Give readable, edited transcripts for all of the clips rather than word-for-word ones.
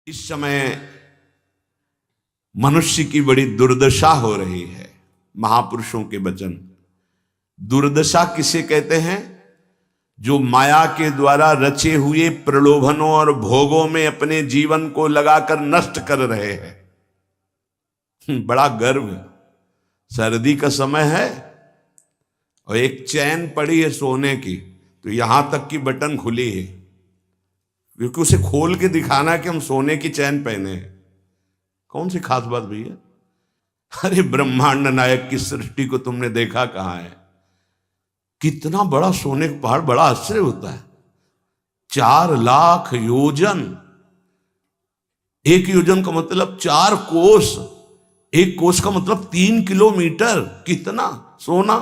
इस समय मनुष्य की बड़ी दुर्दशा हो रही है। महापुरुषों के वचन। दुर्दशा किसे कहते हैं? जो माया के द्वारा रचे हुए प्रलोभनों और भोगों में अपने जीवन को लगाकर नष्ट कर रहे हैं। बड़ा गर्व। सर्दी का समय है और एक चैन पड़ी है सोने की, तो यहां तक की बटन खुली है, क्योंकि उसे खोल के दिखाना है कि हम सोने की चैन पहने हैं। कौन सी खास बात भैया? अरे ब्रह्मांड नायक की सृष्टि को तुमने देखा कहां है? कितना बड़ा सोने का पहाड़, बड़ा आश्चर्य होता है। 4 लाख योजन। एक योजन का मतलब 4 कोस। एक कोस का मतलब 3 किलोमीटर। कितना सोना!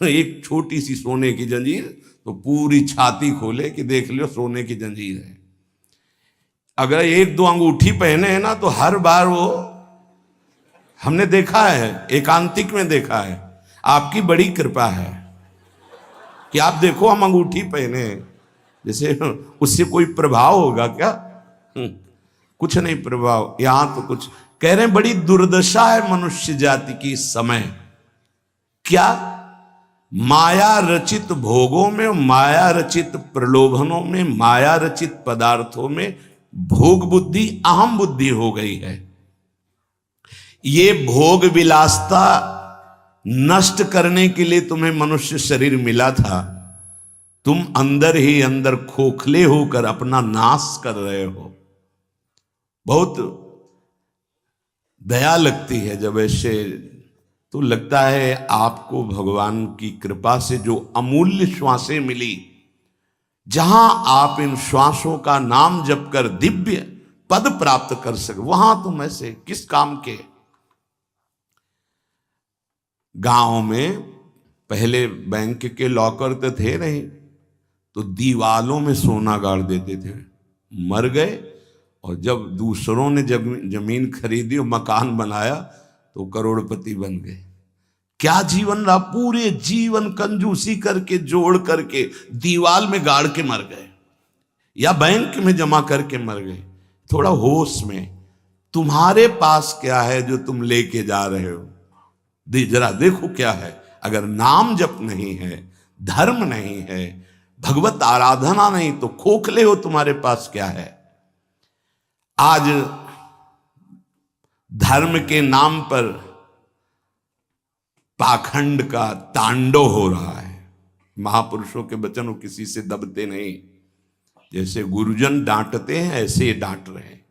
एक छोटी सी सोने की जंजीर तो पूरी छाती खोले कि देख लो सोने की जंजीर है। अगर 1-2 अंगूठी पहने हैं ना, तो हर बार वो हमने देखा है, एकांतिक में देखा है। आपकी बड़ी कृपा है कि आप देखो हम अंगूठी पहने हैं, जैसे उससे कोई प्रभाव होगा क्या? कुछ नहीं प्रभाव। यहां तो कुछ कह रहे हैं, बड़ी दुर्दशा है मनुष्य जाति की इस समय। क्या? माया रचित भोगों में, माया रचित प्रलोभनों में, माया रचित पदार्थों में भोग बुद्धि, अहम बुद्धि हो गई है। ये भोग विलासता नष्ट करने के लिए तुम्हें मनुष्य शरीर मिला था। तुम अंदर ही अंदर खोखले होकर अपना नाश कर रहे हो। बहुत दया लगती है जब ऐसे, तो लगता है आपको भगवान की कृपा से जो अमूल्य श्वासें मिली, जहां आप इन श्वासों का नाम जप कर दिव्य पद प्राप्त कर सके, वहां तुम ऐसे किस काम के? गांव में पहले बैंक के लॉकर तो थे नहीं, तो दीवालों में सोना गाड़ देते थे। मर गए और जब दूसरों ने जमीन खरीदी और मकान बनाया तो करोड़पति बन गए। क्या जीवन रहा? पूरे जीवन कंजूसी करके जोड़ करके दीवाल में गाड़ के मर गए, या बैंक में जमा करके मर गए। थोड़ा होश में, तुम्हारे पास क्या है जो तुम लेके जा रहे हो? जरा देखो क्या है। अगर नाम जप नहीं है, धर्म नहीं है, भगवत आराधना नहीं, तो खोखले हो। तुम्हारे पास क्या है? आज धर्म के नाम पर पाखंड का तांडव हो रहा है। महापुरुषों के वचन वो किसी से दबते नहीं। जैसे गुरुजन डांटते हैं, ऐसे ये डांट रहे हैं।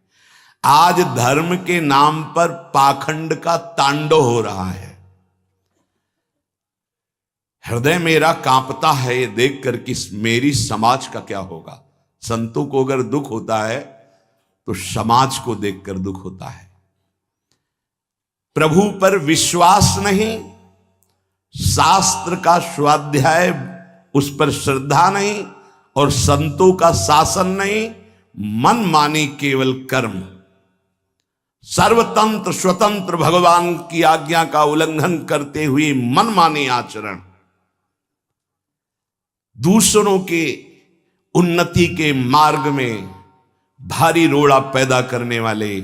आज धर्म के नाम पर पाखंड का तांडव हो रहा है। हृदय मेरा कांपता है ये देखकर कि मेरी समाज का क्या होगा। संतों को अगर दुख होता है तो समाज को देखकर दुख होता है। प्रभु पर विश्वास नहीं, शास्त्र का स्वाध्याय उस पर श्रद्धा नहीं, और संतों का शासन नहीं, मनमानी केवल कर्म। सर्वतंत्र स्वतंत्र भगवान की आज्ञा का उल्लंघन करते हुए मनमानी आचरण, दूसरों के उन्नति के मार्ग में भारी रोड़ा पैदा करने वाले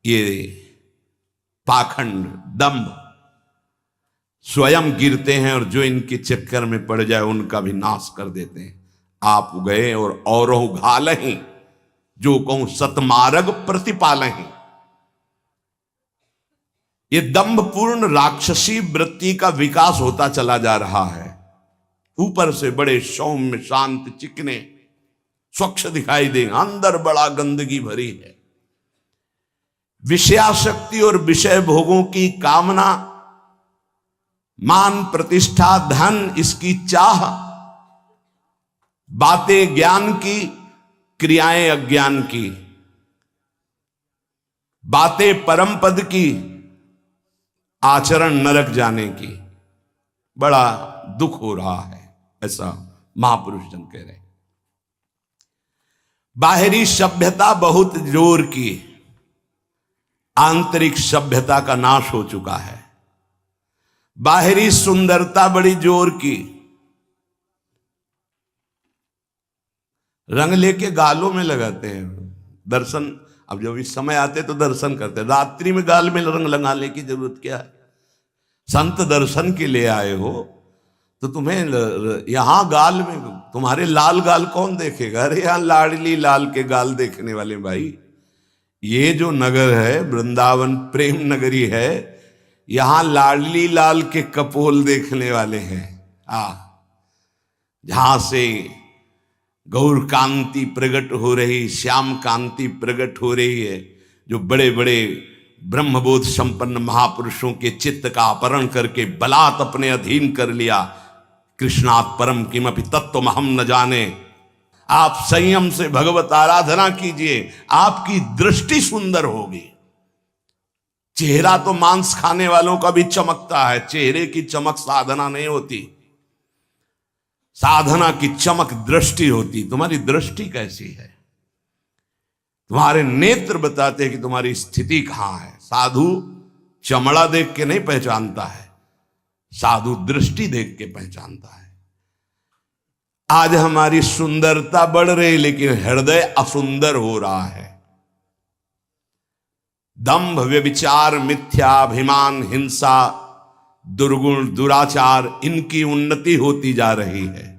ये पाखंड, दंभ, स्वयं गिरते हैं और जो इनके चक्कर में पड़ जाए उनका भी नाश कर देते हैं। आप गए और औरों घालहीं, जो कहूं सतमार्ग प्रतिपालहीं। ये दंभपूर्ण राक्षसी वृत्ति का विकास होता चला जा रहा है। ऊपर से बड़े सौम्य शांत चिकने स्वच्छ दिखाई देंगे, अंदर बड़ा गंदगी भरी है। विषयाशक्ति और विषय भोगों की कामना, मान प्रतिष्ठा धन, इसकी चाह, बातें ज्ञान की, क्रियाएं अज्ञान की, बातें परम पद की, आचरण नरक जाने की। बड़ा दुख हो रहा है, ऐसा महापुरुष जन कह रहे हैं। बाहरी सभ्यता बहुत जोर की, आंतरिक सभ्यता का नाश हो चुका है। बाहरी सुंदरता बड़ी जोर की, रंग लेके गालों में लगाते हैं। दर्शन अब जब इस समय आते तो दर्शन करते, रात्रि में गाल में रंग लगाने की जरूरत क्या है? संत दर्शन के लिए आए हो तो तुम्हें यहां गाल में, तुम्हारे लाल गाल कौन देखेगा? अरे यहां लाडली लाल के गाल देखने वाले भाई, ये जो नगर है वृंदावन प्रेम नगरी है, यहां लाडली लाल के कपोल देखने वाले हैं। जहां से गौर कांति प्रकट हो रही, श्याम कांति प्रकट हो रही है, जो बड़े बड़े ब्रह्मबोध संपन्न महापुरुषों के चित्त का अपहरण करके बलात् अपने अधीन कर लिया। कृष्णात् परम किमपि तत्त्वम हम न जाने। आप संयम से भगवत आराधना कीजिए, आपकी दृष्टि सुंदर होगी। चेहरा तो मांस खाने वालों का भी चमकता है, चेहरे की चमक साधना नहीं होती, साधना की चमक दृष्टि होती। तुम्हारी दृष्टि कैसी है? तुम्हारे नेत्र बताते हैं कि तुम्हारी स्थिति कहां है। साधु चमड़ा देख के नहीं पहचानता है, साधु दृष्टि देख के पहचानता है। आज हमारी सुंदरता बढ़ रही लेकिन हृदय असुंदर हो रहा है। दंभ व्यभिचार मिथ्याभिमान हिंसा दुर्गुण दुराचार, इनकी उन्नति होती जा रही है।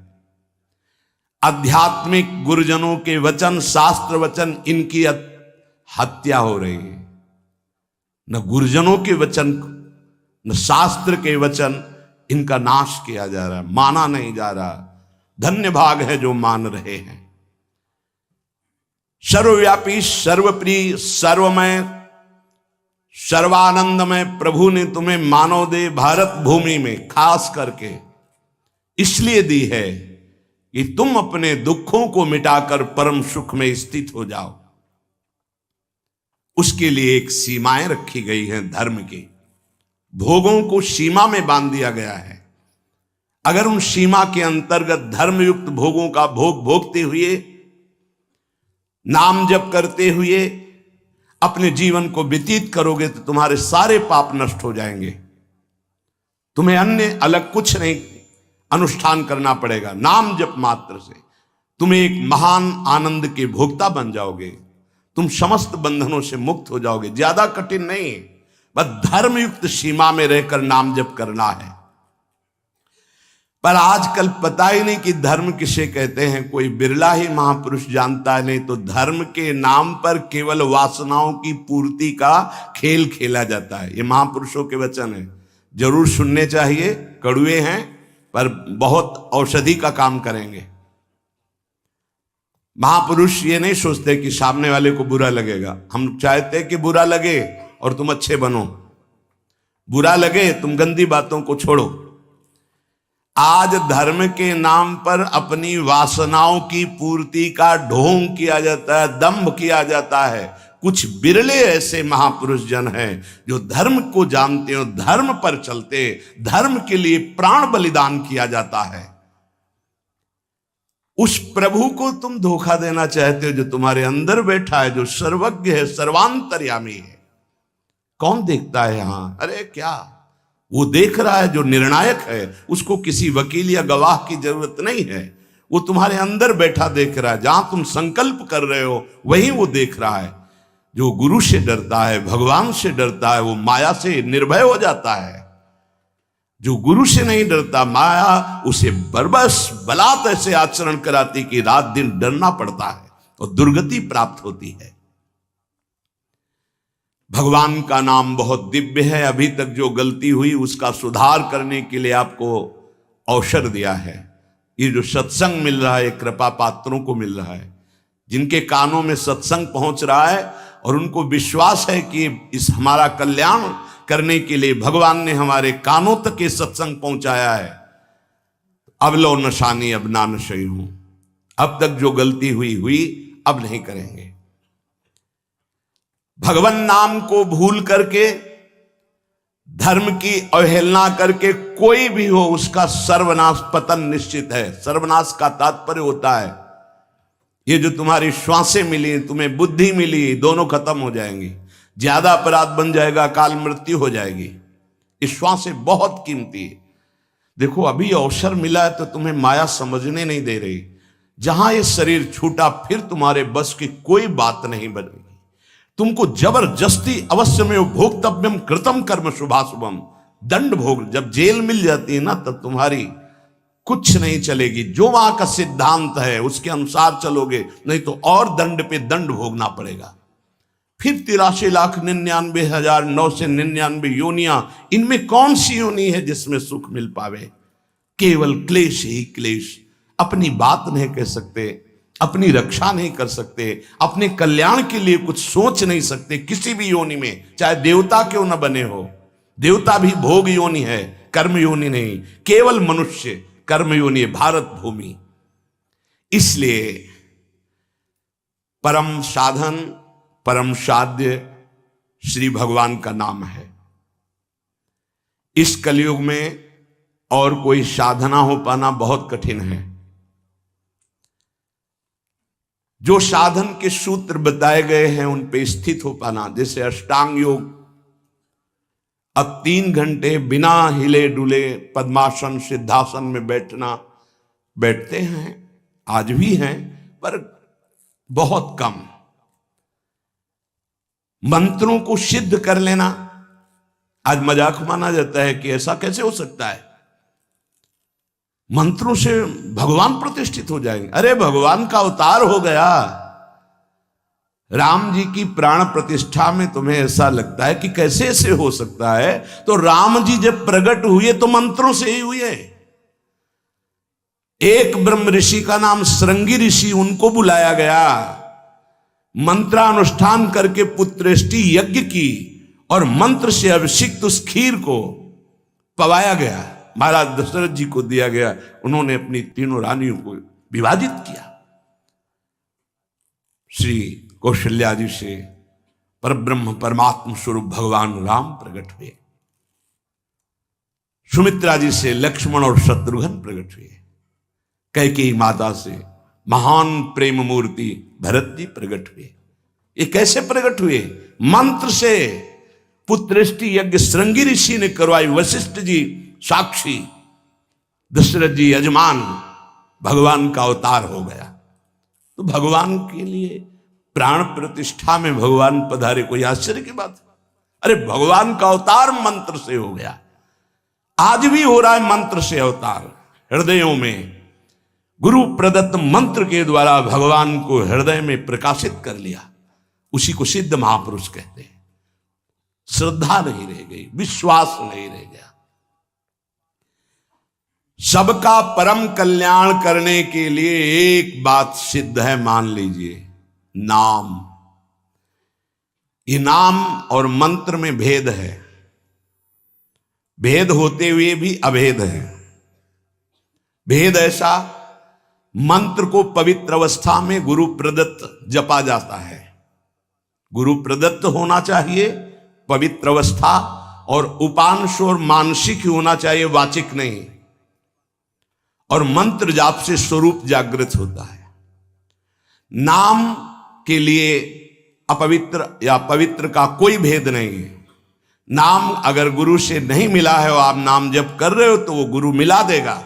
आध्यात्मिक गुरुजनों के वचन शास्त्र वचन, इनकी हत्या हो रही है। न गुरुजनों के वचन न शास्त्र के वचन, इनका नाश किया जा रहा है, माना नहीं जा रहा। धन्य भाग है जो मान रहे हैं। सर्वव्यापी सर्वप्रिय सर्वमय सर्वानंदमय प्रभु ने तुम्हें मानव दे भारत भूमि में खास करके इसलिए दी है कि तुम अपने दुखों को मिटाकर परम सुख में स्थित हो जाओ। उसके लिए एक सीमाएं रखी गई हैं धर्म की, भोगों को सीमा में बांध दिया गया है। अगर उन सीमा के अंतर्गत धर्मयुक्त भोगों का भोग भोगते हुए, नाम जप करते हुए अपने जीवन को व्यतीत करोगे तो तुम्हारे सारे पाप नष्ट हो जाएंगे। तुम्हें अन्य अलग कुछ नहीं अनुष्ठान करना पड़ेगा। नाम जप मात्र से तुम्हें एक महान आनंद के भोक्ता बन जाओगे। तुम समस्त बंधनों से मुक्त हो जाओगे। ज्यादा कठिन नहीं, बस धर्मयुक्त सीमा में रहकर नाम जप करना है। पर आजकल पता ही नहीं कि धर्म किसे कहते हैं, कोई बिरला ही महापुरुष जानता है। नहीं तो धर्म के नाम पर केवल वासनाओं की पूर्ति का खेल खेला जाता है। ये महापुरुषों के वचन है, जरूर सुनने चाहिए। कड़वे हैं पर बहुत औषधि का काम करेंगे। महापुरुष ये नहीं सोचते कि सामने वाले को बुरा लगेगा। हम चाहते कि बुरा लगे और तुम अच्छे बनो, बुरा लगे तुम गंदी बातों को छोड़ो। आज धर्म के नाम पर अपनी वासनाओं की पूर्ति का ढोंग किया जाता है, दंभ किया जाता है। कुछ बिरले ऐसे महापुरुष जन हैं जो धर्म को जानते हो, धर्म पर चलते, धर्म के लिए प्राण बलिदान किया जाता है। उस प्रभु को तुम धोखा देना चाहते हो जो तुम्हारे अंदर बैठा है, जो सर्वज्ञ है, सर्वांतर्यामी है। कौन देखता है यहां? अरे क्या वो देख रहा है जो निर्णायक है। उसको किसी वकील या गवाह की जरूरत नहीं है, वो तुम्हारे अंदर बैठा देख रहा है। जहां तुम संकल्प कर रहे हो वहीं वो देख रहा है। जो गुरु से डरता है, भगवान से डरता है, वो माया से निर्भय हो जाता है। जो गुरु से नहीं डरता, माया उसे बरबस बलात् ऐसे आचरण कराती कि रात दिन डरना पड़ता है और दुर्गति प्राप्त होती है। भगवान का नाम बहुत दिव्य है। अभी तक जो गलती हुई उसका सुधार करने के लिए आपको अवसर दिया है। ये जो सत्संग मिल रहा है कृपा पात्रों को मिल रहा है, जिनके कानों में सत्संग पहुंच रहा है और उनको विश्वास है कि इस हमारा कल्याण करने के लिए भगवान ने हमारे कानों तक ये सत्संग पहुंचाया है। अब लो नशानी अब ना नशई हूं। अब तक जो गलती हुई अब नहीं करेंगे। भगवान नाम को भूल करके, धर्म की अवहेलना करके कोई भी हो उसका सर्वनाश पतन निश्चित है। सर्वनाश का तात्पर्य होता है ये जो तुम्हारी श्वासें मिली, तुम्हें बुद्धि मिली, दोनों खत्म हो जाएंगी। ज्यादा अपराध बन जाएगा, काल मृत्यु हो जाएगी। ये श्वासें बहुत कीमती है। देखो अभी अवसर मिला है तो तुम्हें माया समझने नहीं दे रही। जहां ये शरीर छूटा फिर तुम्हारे बस की कोई बात नहीं बनेगी। तुमको जबरदस्ती अवश्य में भोक्तव्यम कृतम कर्म शुभाशुभम, दंड भोग। जब जेल मिल जाती है ना, तब तुम्हारी कुछ नहीं चलेगी। जो वहां का सिद्धांत है उसके अनुसार चलोगे, नहीं तो और दंड पे दंड भोगना पड़ेगा। फिर 83,99,999 योनियां, इनमें कौन सी योनि है जिसमें सुख मिल पावे? केवल क्लेश ही क्लेश। अपनी बात नहीं कह सकते, अपनी रक्षा नहीं कर सकते, अपने कल्याण के लिए कुछ सोच नहीं सकते किसी भी योनि में, चाहे देवता क्यों न बने हो। देवता भी भोग योनि है, कर्म योनि नहीं। केवल मनुष्य कर्म योनि है, भारत भूमि। इसलिए परम साधन, परम साध्य श्री भगवान का नाम है। इस कलयुग में और कोई साधना हो पाना बहुत कठिन है। जो साधन के सूत्र बताए गए हैं उन पे स्थित हो पाना, जैसे अष्टांग योग, अब 3 घंटे बिना हिले डुले पद्मासन सिद्धासन में बैठते हैं, आज भी हैं, पर बहुत कम। मंत्रों को सिद्ध कर लेना आज मजाक माना जाता है कि ऐसा कैसे हो सकता है, मंत्रों से भगवान प्रतिष्ठित हो जाएंगे। अरे भगवान का अवतार हो गया। राम जी की प्राण प्रतिष्ठा में तुम्हें ऐसा लगता है कि कैसे ऐसे हो सकता है? तो राम जी जब प्रकट हुए तो मंत्रों से ही हुए। एक ब्रह्म ऋषि का नाम श्रृंगी ऋषि, उनको बुलाया गया, मंत्रानुष्ठान करके पुत्रेष्टि यज्ञ की और मंत्र से अभिषिक्त उस खीर को पवाया गया, महाराज दशरथ जी को दिया गया। उन्होंने अपनी 3 रानियों को विभाजित किया। श्री कौशल्या जी से परब्रह्म परमात्म स्वरूप भगवान राम प्रकट हुए, सुमित्रा जी से लक्ष्मण और शत्रुघ्न प्रकट हुए, कैकेयी माता से महान प्रेम मूर्ति भरत जी प्रकट हुए। ये कैसे प्रकट हुए? मंत्र से। पुत्रेष्टि यज्ञ श्रृंगी ऋषि ने करवाई, वशिष्ठ जी साक्षी, दशरथ जी यजमान, भगवान का अवतार हो गया। तो भगवान के लिए प्राण प्रतिष्ठा में भगवान पधारे, कोई आश्चर्य की बात? अरे भगवान का अवतार मंत्र से हो गया। आज भी हो रहा है मंत्र से अवतार। हृदयों में गुरु प्रदत्त मंत्र के द्वारा भगवान को हृदय में प्रकाशित कर लिया, उसी को सिद्ध महापुरुष कहते हैं। श्रद्धा नहीं रह गई, विश्वास नहीं रह गया। सबका परम कल्याण करने के लिए एक बात सिद्ध है, मान लीजिए, नाम। ये नाम और मंत्र में भेद है, भेद होते हुए भी अभेद है। भेद ऐसा, मंत्र को पवित्र अवस्था में गुरु प्रदत्त जपा जाता है, गुरु प्रदत्त होना चाहिए, पवित्र अवस्था, और उपांश और मानसिक ही होना चाहिए, वाचिक नहीं। और मंत्र जाप से स्वरूप जागृत होता है। नाम के लिए अपवित्र या पवित्र का कोई भेद नहीं है। नाम अगर गुरु से नहीं मिला है और आप नाम जप कर रहे हो तो वो गुरु मिला देगा।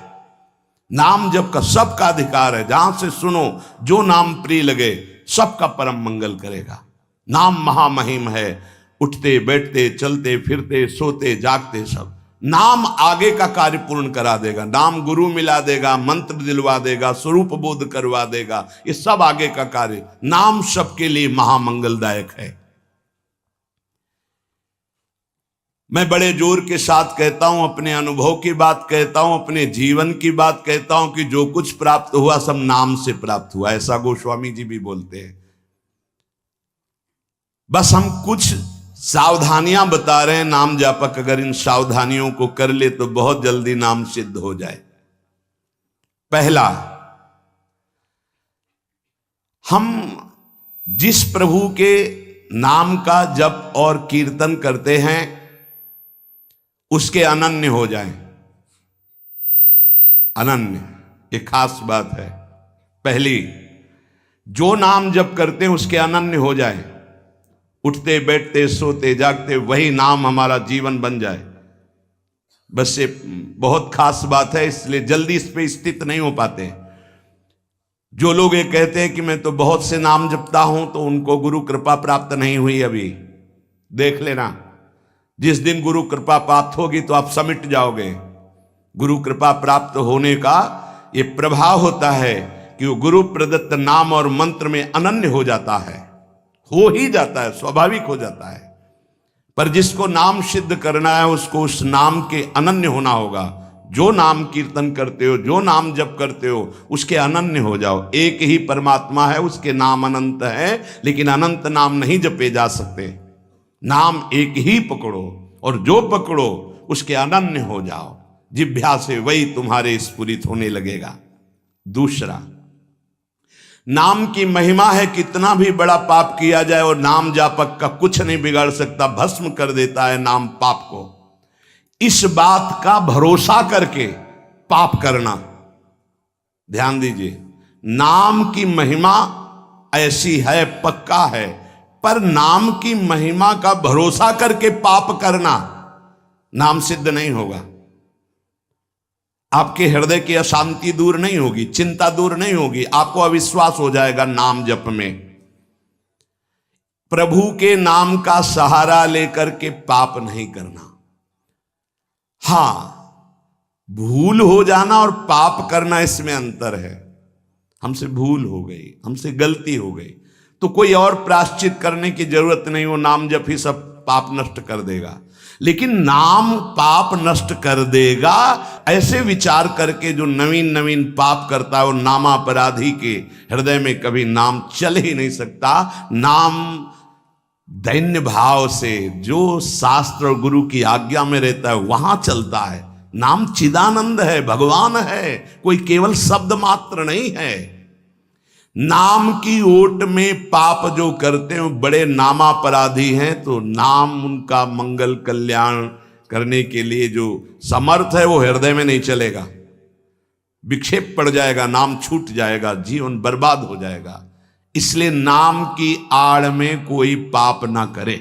नाम जप का सबका अधिकार है, जहां से सुनो, जो नाम प्रिय लगे, सबका परम मंगल करेगा। नाम महामहिम है, उठते बैठते चलते फिरते सोते जागते सब। नाम आगे का कार्य पूर्ण करा देगा। नाम गुरु मिला देगा, मंत्र दिलवा देगा, स्वरूप बोध करवा देगा, ये सब आगे का कार्य। नाम सबके लिए महामंगलदायक है। मैं बड़े जोर के साथ कहता हूं, अपने अनुभव की बात कहता हूं, अपने जीवन की बात कहता हूं कि जो कुछ प्राप्त हुआ सब नाम से प्राप्त हुआ। ऐसा गोस्वामी जी भी बोलते हैं। बस हम कुछ सावधानियां बता रहे हैं। नाम जापक अगर इन सावधानियों को कर ले तो बहुत जल्दी नाम सिद्ध हो जाए। पहला, हम जिस प्रभु के नाम का जप और कीर्तन करते हैं उसके अनन्य हो जाएं। अनन्य, ये खास बात है। पहली, जो नाम जप करते हैं उसके अनन्य हो जाए। उठते बैठते सोते जागते वही नाम हमारा जीवन बन जाए। बस ये बहुत खास बात है, इसलिए जल्दी इस पे स्थित नहीं हो पाते। जो लोग ये कहते हैं कि मैं तो बहुत से नाम जपता हूं, तो उनको गुरु कृपा प्राप्त नहीं हुई अभी। देख लेना, जिस दिन गुरु कृपा प्राप्त होगी तो आप समिट जाओगे। गुरु कृपा प्राप्त होने का ये प्रभाव होता है कि वो गुरु प्रदत्त नाम और मंत्र में अनन्य हो जाता है, हो ही जाता है, स्वाभाविक हो जाता है। पर जिसको नाम सिद्ध करना है उसको उस नाम के अनन्य होना होगा। जो नाम कीर्तन करते हो, जो नाम जप करते हो, उसके अनन्य हो जाओ। एक ही परमात्मा है, उसके नाम अनंत है, लेकिन अनंत नाम नहीं जपे जा सकते। नाम एक ही पकड़ो और जो पकड़ो उसके अनन्य हो जाओ। जिह्वा से वही तुम्हारे स्फुरित होने लगेगा। दूसरा, नाम की महिमा है। कितना भी बड़ा पाप किया जाए और नाम जापक का कुछ नहीं बिगाड़ सकता, भस्म कर देता है नाम पाप को। इस बात का भरोसा करके पाप करना, ध्यान दीजिए, नाम की महिमा ऐसी है, पक्का है, पर नाम की महिमा का भरोसा करके पाप करना नाम सिद्ध नहीं होगा। आपके हृदय की अशांति दूर नहीं होगी, चिंता दूर नहीं होगी, आपको अविश्वास हो जाएगा नाम जप में। प्रभु के नाम का सहारा लेकर के पाप नहीं करना। हां, भूल हो जाना और पाप करना, इसमें अंतर है। हमसे भूल हो गई, हमसे गलती हो गई, तो कोई और प्रायश्चित करने की जरूरत नहीं, वो नाम जप ही सब पाप नष्ट कर देगा। लेकिन नाम पाप नष्ट कर देगा ऐसे विचार करके जो नवीन नवीन पाप करता है, वो नामापराधी के हृदय में कभी नाम चल ही नहीं सकता। नाम दैन्य भाव से जो शास्त्र और गुरु की आज्ञा में रहता है वहां चलता है। नाम चिदानंद है, भगवान है, कोई केवल शब्द मात्र नहीं है। नाम की ओट में पाप जो करते हैं वो बड़े नामापराधी हैं, तो नाम उनका मंगल कल्याण करने के लिए जो समर्थ है वो हृदय में नहीं चलेगा, विक्षेप पड़ जाएगा, नाम छूट जाएगा, जीवन बर्बाद हो जाएगा। इसलिए नाम की आड़ में कोई पाप ना करे।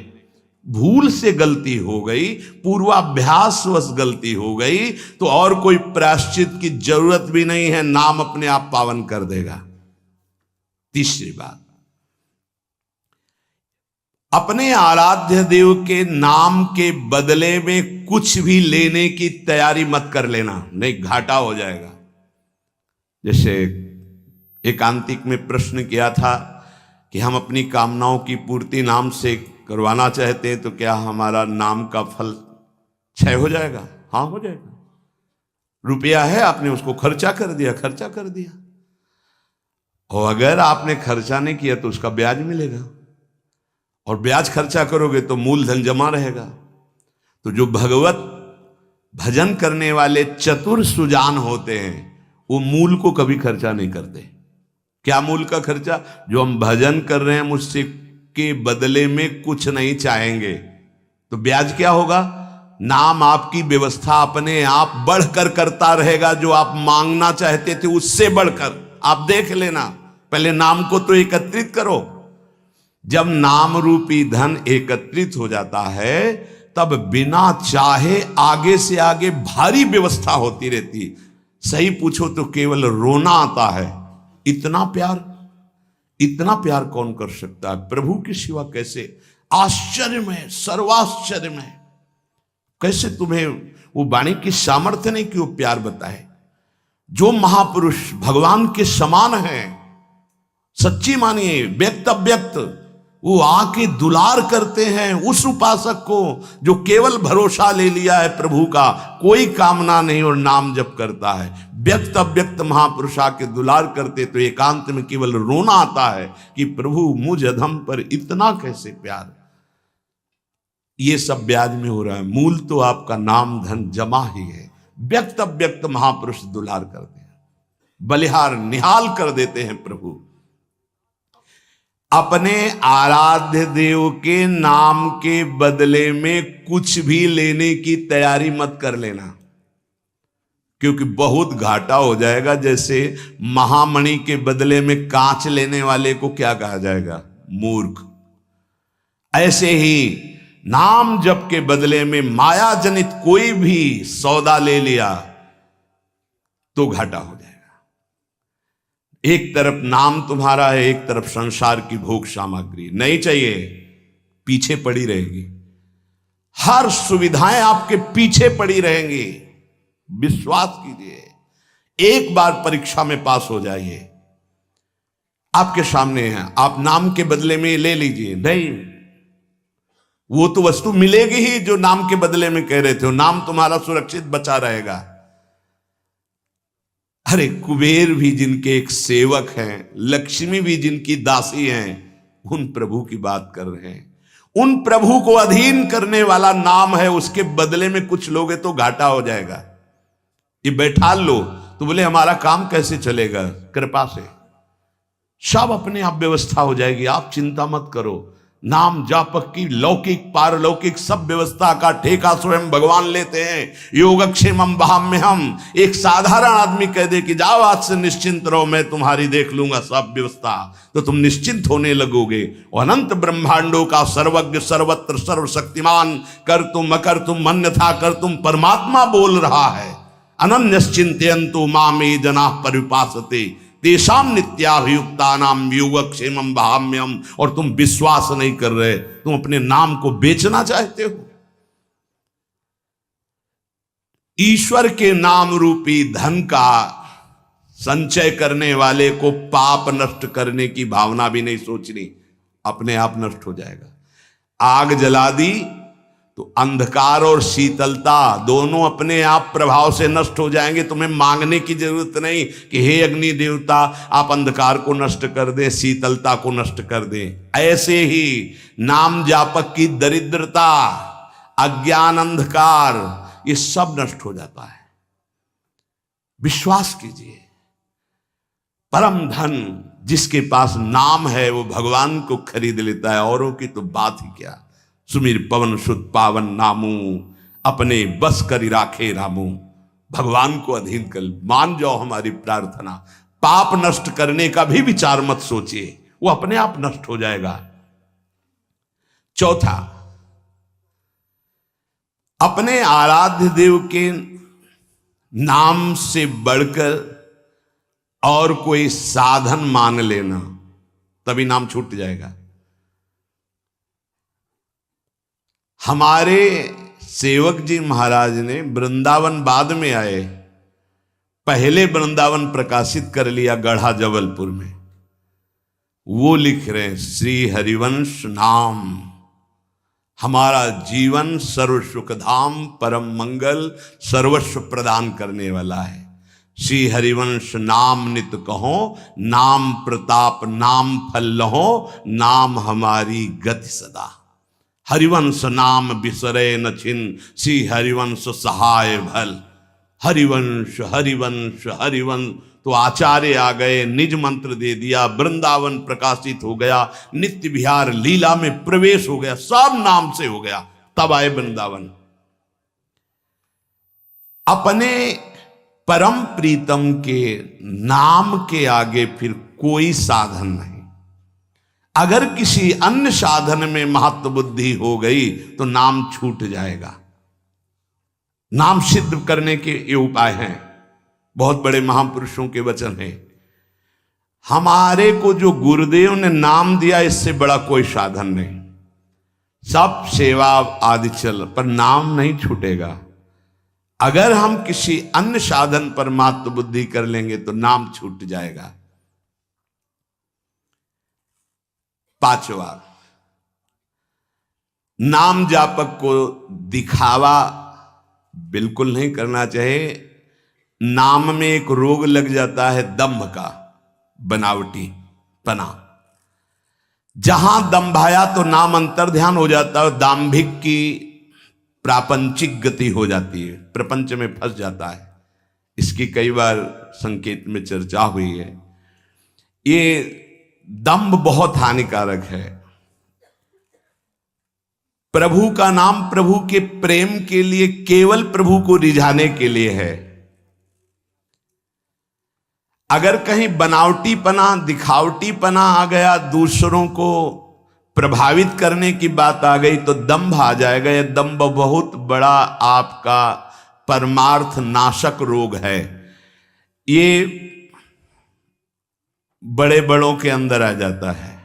भूल से गलती हो गई, पूर्वाभ्यासवश गलती हो गई, तो और कोई प्रायश्चित की जरूरत भी नहीं है, नाम अपने आप पावन कर देगा। तीसरी बात, अपने आराध्य देव के नाम के बदले में कुछ भी लेने की तैयारी मत कर लेना, नहीं घाटा हो जाएगा। जैसे एकांतिक में प्रश्न किया था कि हम अपनी कामनाओं की पूर्ति नाम से करवाना चाहते हैं, तो क्या हमारा नाम का फल क्षय हो जाएगा? हाँ, हो जाएगा। रुपया है, आपने उसको खर्चा कर दिया, और अगर आपने खर्चा नहीं किया तो उसका ब्याज मिलेगा, और ब्याज खर्चा करोगे तो मूलधन जमा रहेगा। तो जो भगवत भजन करने वाले चतुर सुजान होते हैं वो मूल को कभी खर्चा नहीं करते। क्या मूल का खर्चा? जो हम भजन कर रहे हैं मुझसे के बदले में कुछ नहीं चाहेंगे, तो ब्याज क्या होगा? नाम आपकी व्यवस्था अपने आप बढ़कर करता रहेगा, जो आप मांगना चाहते थे उससे बढ़कर। आप देख लेना, पहले नाम को तो एकत्रित करो। जब नाम रूपी धन एकत्रित हो जाता है तब बिना चाहे आगे से आगे भारी व्यवस्था होती रहती। सही पूछो तो केवल रोना आता है। इतना प्यार कौन कर सकता है प्रभु के सिवा? कैसे आश्चर्य में, सर्वाश्चर्य में, कैसे तुम्हें वो वाणी की सामर्थ्य नहीं कि वो प्यार बताए। जो महापुरुष भगवान के समान है, सच्ची मानिए, व्यक्त अव्यक्त, वो आके दुलार करते हैं उस उपासक को जो केवल भरोसा ले लिया है प्रभु का, कोई कामना नहीं और नाम जप करता है। व्यक्त अव्यक्त महापुरुष आके दुलार करते तो एकांत में केवल रोना आता है कि प्रभु मुझ अधम पर इतना कैसे प्यार। ये सब ब्याज में हो रहा है, मूल तो आपका नाम धन जमा ही है। व्यक्त अव्यक्त महापुरुष दुलार करते हैं, बलिहार निहाल कर देते हैं प्रभु। अपने आराध्य देव के नाम के बदले में कुछ भी लेने की तैयारी मत कर लेना, क्योंकि बहुत घाटा हो जाएगा। जैसे महामणि के बदले में कांच लेने वाले को क्या कहा जाएगा? मूर्ख। ऐसे ही नाम जप के बदले में माया जनित कोई भी सौदा ले लिया तो घाटा हो जाएगा। एक तरफ नाम तुम्हारा है, एक तरफ संसार की भोग सामग्री नहीं चाहिए, पीछे पड़ी रहेगी। हर सुविधाएं आपके पीछे पड़ी रहेंगी। विश्वास कीजिए, एक बार परीक्षा में पास हो जाइए, आपके सामने है, आप नाम के बदले में ले लीजिए। नहीं, वो तो वस्तु मिलेगी ही जो नाम के बदले में कह रहे थे। नाम तुम्हारा सुरक्षित बचा रहेगा। अरे कुबेर भी जिनके एक सेवक हैं, लक्ष्मी भी जिनकी दासी हैं, उन प्रभु की बात कर रहे हैं। उन प्रभु को अधीन करने वाला नाम है, उसके बदले में कुछ लोगे तो घाटा हो जाएगा। ये बैठा लो तो बोले हमारा काम कैसे चलेगा, कृपा से सब अपने आप व्यवस्था हो जाएगी, आप चिंता मत करो। नाम जापक की लौकिक पारलौकिक सब व्यवस्था का ठेका स्वयं भगवान लेते हैं। योगक्षेमम वहाम्यहम। एक साधारण आदमी कह दे कि जाओ आज से निश्चिंत रहो, मैं तुम्हारी देख लूंगा सब व्यवस्था, तो तुम निश्चिंत होने लगोगे। अनंत ब्रह्मांडों का सर्वज्ञ सर्वत्र सर्वशक्तिमान कर तुम अकर तुम अन्यथा कर तुम परमात्मा बोल रहा है। अनन्यश्चिंतयन्तु मामे जनाः परिपासते तेषां नित्याभियुक्तानां योगक्षेमं वहाम्यहम्। और तुम विश्वास नहीं कर रहे, तुम अपने नाम को बेचना चाहते हो। ईश्वर के नाम रूपी धन का संचय करने वाले को पाप नष्ट करने की भावना भी नहीं सोचनी, अपने आप नष्ट हो जाएगा। आग जला दी तो अंधकार और शीतलता दोनों अपने आप प्रभाव से नष्ट हो जाएंगे। तुम्हें मांगने की जरूरत नहीं कि हे अग्नि देवता आप अंधकार को नष्ट कर दें, शीतलता को नष्ट कर दें। ऐसे ही नाम जापक की दरिद्रता, अज्ञान, अंधकार, ये सब नष्ट हो जाता है। विश्वास कीजिए, परम धन जिसके पास नाम है वो भगवान को खरीद लेता है, औरों की तो बात ही क्या। सुमिर पवन सुत पावन नामू, अपने बस करी राखे रामू। भगवान को अधीन कर मान जाओ हमारी प्रार्थना। पाप नष्ट करने का भी विचार मत सोचिए, वो अपने आप नष्ट हो जाएगा। चौथा, अपने आराध्य देव के नाम से बढ़कर और कोई साधन मान लेना, तभी नाम छूट जाएगा। हमारे सेवक जी महाराज ने वृंदावन बाद में आए, पहले वृंदावन प्रकाशित कर लिया गढ़ा जबलपुर में। वो लिख रहे हैं, श्री हरिवंश नाम हमारा जीवन सर्व सुखधाम परम मंगल सर्वस्व प्रदान करने वाला है। श्री हरिवंश नाम नित कहो, नाम प्रताप नाम फल लहो, नाम हमारी गति सदा। हरिवंश नाम बिसरे न छिन, श्री हरिवंश सहाय भल। हरिवंश हरिवंश हरिवंश। तो आचार्य आ गए, निज मंत्र दे दिया, वृंदावन प्रकाशित हो गया, नित्य विहार लीला में प्रवेश हो गया, सब नाम से हो गया। तब आए वृंदावन। अपने परम प्रीतम के नाम के आगे फिर कोई साधन नहीं। अगर किसी अन्य साधन में महत्व बुद्धि हो गई तो नाम छूट जाएगा। नाम सिद्ध करने के ये उपाय हैं, बहुत बड़े महापुरुषों के वचन हैं। हमारे को जो गुरुदेव ने नाम दिया, इससे बड़ा कोई साधन नहीं। सब सेवा आदि चल, पर नाम नहीं छूटेगा। अगर हम किसी अन्य साधन पर महत्व बुद्धि कर लेंगे तो नाम छूट जाएगा। पांचवा, नाम जापक को दिखावा बिल्कुल नहीं करना चाहिए। नाम में एक रोग लग जाता है दंभ का, बनावटी पना। जहां दंभाया तो नाम अंतर ध्यान हो जाता है, दाम्भिक की प्रापंचिक गति हो जाती है, प्रपंच में फंस जाता है। इसकी कई बार संकेत में चर्चा हुई है। ये दंभ बहुत हानिकारक है। प्रभु का नाम प्रभु के प्रेम के लिए, केवल प्रभु को रिझाने के लिए है। अगर कहीं बनावटीपना, दिखावटीपना आ गया, दूसरों को प्रभावित करने की बात आ गई तो दंभ आ जाएगा। यह दंभ बहुत बड़ा आपका परमार्थ नाशक रोग है। ये बड़े बड़ों के अंदर आ जाता है।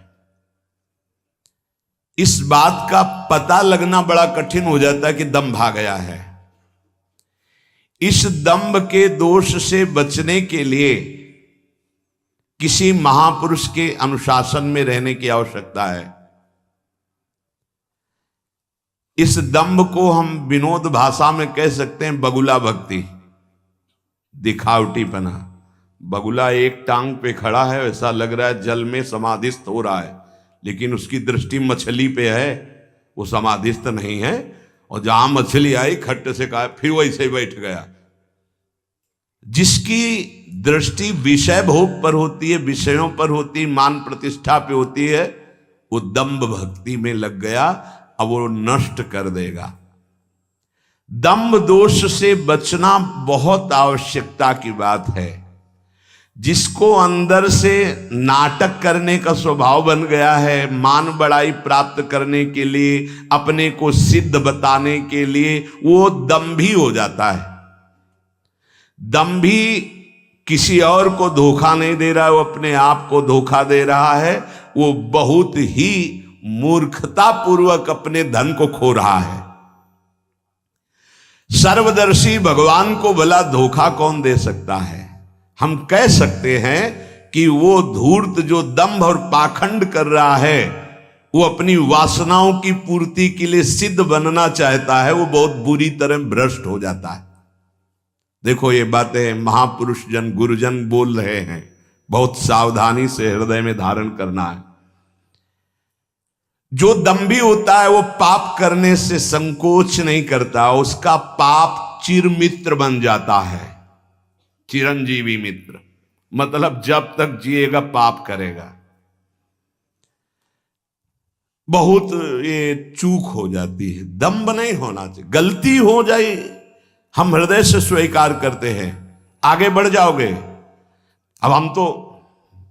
इस बात का पता लगना बड़ा कठिन हो जाता है कि दंभ आ गया है। इस दंभ के दोष से बचने के लिए किसी महापुरुष के अनुशासन में रहने की आवश्यकता है। इस दंभ को हम विनोद भाषा में कह सकते हैं बगुला भक्ति, दिखावटीपना। बगुला एक टांग पे खड़ा है, ऐसा लग रहा है जल में समाधिस्थ हो रहा है, लेकिन उसकी दृष्टि मछली पे है, वो समाधिस्थ नहीं है। और जहां मछली आई खट्ट से कहा फिर वैसे ही बैठ गया। जिसकी दृष्टि विषय भोग पर होती है, विषयों पर होती है, मान प्रतिष्ठा पे होती है, वो दंभ भक्ति में लग गया, अब वो नष्ट कर देगा। दंभ दोष से बचना बहुत आवश्यकता की बात है। जिसको अंदर से नाटक करने का स्वभाव बन गया है, मान बड़ाई प्राप्त करने के लिए, अपने को सिद्ध बताने के लिए, वो दंभी हो जाता है। दंभी किसी और को धोखा नहीं दे रहा है, वो अपने आप को धोखा दे रहा है। वो बहुत ही मूर्खता पूर्वक अपने धन को खो रहा है। सर्वदर्शी भगवान को भला धोखा कौन दे सकता है? हम कह सकते हैं कि वो धूर्त जो दंभ और पाखंड कर रहा है, वो अपनी वासनाओं की पूर्ति के लिए सिद्ध बनना चाहता है, वो बहुत बुरी तरह भ्रष्ट हो जाता है। देखो ये बातें महापुरुष जन गुरुजन बोल रहे हैं, बहुत सावधानी से हृदय में धारण करना है। जो दंभी होता है वो पाप करने से संकोच नहीं करता, उसका पाप चिरमित्र बन जाता है, चिरंजीवी मित्र। मतलब जब तक जिएगा पाप करेगा। बहुत ये चूक हो जाती है, दंभ नहीं होना चाहिए। गलती हो जाए हम हृदय से स्वीकार करते हैं, आगे बढ़ जाओगे। अब हम तो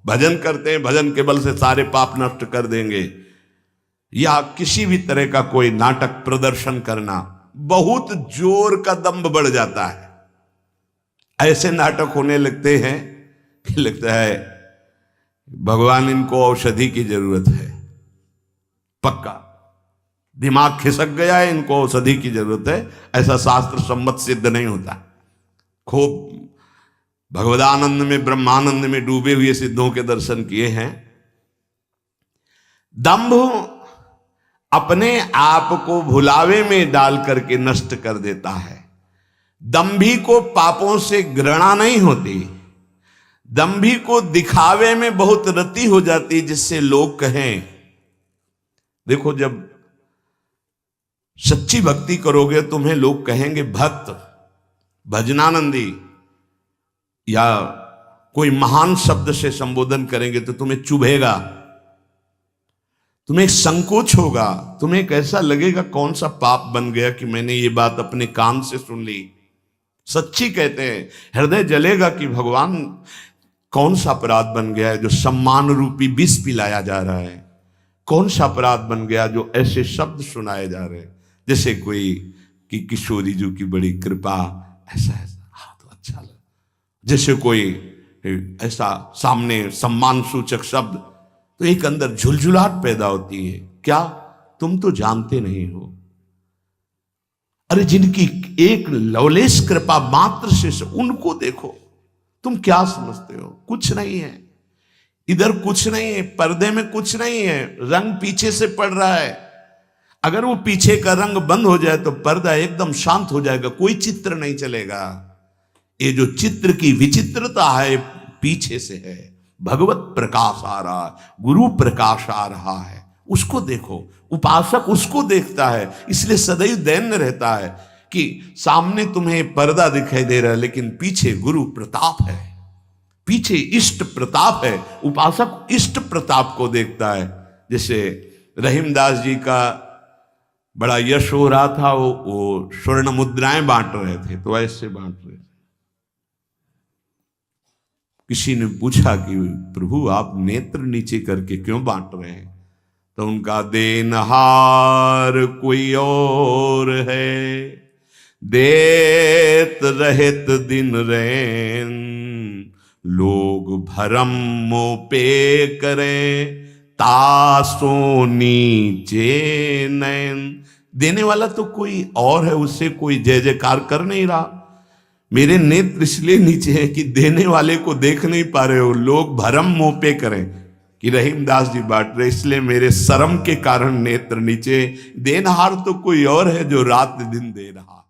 भजन करते हैं, भजन के बल से सारे पाप नष्ट कर देंगे, या किसी भी तरह का कोई नाटक प्रदर्शन करना, बहुत जोर का दंभ बढ़ जाता है। ऐसे नाटक होने लगते हैं कि लगता है भगवान इनको औषधि की जरूरत है, पक्का दिमाग खिसक गया है, इनको औषधि की जरूरत है। ऐसा शास्त्र सम्मत सिद्ध नहीं होता। खूब भगवदानंद में, ब्रह्मानंद में डूबे हुए सिद्धों के दर्शन किए हैं। दंभ अपने आप को भुलावे में डाल करके नष्ट कर देता है। दंभी को पापों से घृणा नहीं होती, दंभी को दिखावे में बहुत रति हो जाती, जिससे लोग कहें। देखो जब सच्ची भक्ति करोगे तुम्हें लोग कहेंगे भक्त, भजनानंदी, या कोई महान शब्द से संबोधन करेंगे तो तुम्हें चुभेगा, तुम्हें संकोच होगा, तुम्हें कैसा लगेगा कौन सा पाप बन गया कि मैंने ये बात अपने कान से सुन ली। सच्ची कहते हैं, हृदय जलेगा कि भगवान कौन सा अपराध बन गया है जो सम्मान रूपी विष पिलाया जा रहा है। कौन सा अपराध बन गया जो ऐसे शब्द सुनाए जा रहे हैं, जैसे कोई कि किशोरी जी की बड़ी कृपा, ऐसा ऐसा, हाँ तो अच्छा लगा। जैसे कोई ऐसा सामने सम्मान सूचक शब्द, तो एक अंदर झुलझुलाहट पैदा होती है। क्या तुम तो जानते नहीं हो? अरे जिनकी एक लवलेश कृपा मात्र से उनको देखो, तुम क्या समझते हो? कुछ नहीं है इधर, कुछ नहीं है, पर्दे में कुछ नहीं है, रंग पीछे से पड़ रहा है। अगर वो पीछे का रंग बंद हो जाए तो पर्दा एकदम शांत हो जाएगा, कोई चित्र नहीं चलेगा। ये जो चित्र की विचित्रता है पीछे से है। भगवत प्रकाश आ रहा है, गुरु प्रकाश आ रहा है, उसको देखो। उपासक उसको देखता है, इसलिए सदैव दैन्य रहता है कि सामने तुम्हें पर्दा दिखाई दे रहा है लेकिन पीछे गुरु प्रताप है, पीछे इष्ट प्रताप है। उपासक इष्ट प्रताप को देखता है। जैसे रहीमदास जी का बड़ा यश हो रहा था, वो स्वर्ण मुद्राएं बांट रहे थे, तो ऐसे बांट रहे थे। किसी ने पूछा कि प्रभु आप नेत्र नीचे करके क्यों बांट रहे हैं? तो उनका देनहार कोई और है, देत रहत दिन रैन, लोग भरम मोह पे करे, तासो नीचे नयन। देने वाला तो कोई और है, उससे कोई जय जयकार कर नहीं रहा। मेरे नेत्र इसलिए नीचे हैं कि देने वाले को देख नहीं पा रहे हो। लोग भरम मोह पे करें कि रहीमदास जी बांट रहे, इसलिए मेरे शर्म के कारण नेत्र नीचे। देनहार तो कोई और है जो रात दिन दे रहा है।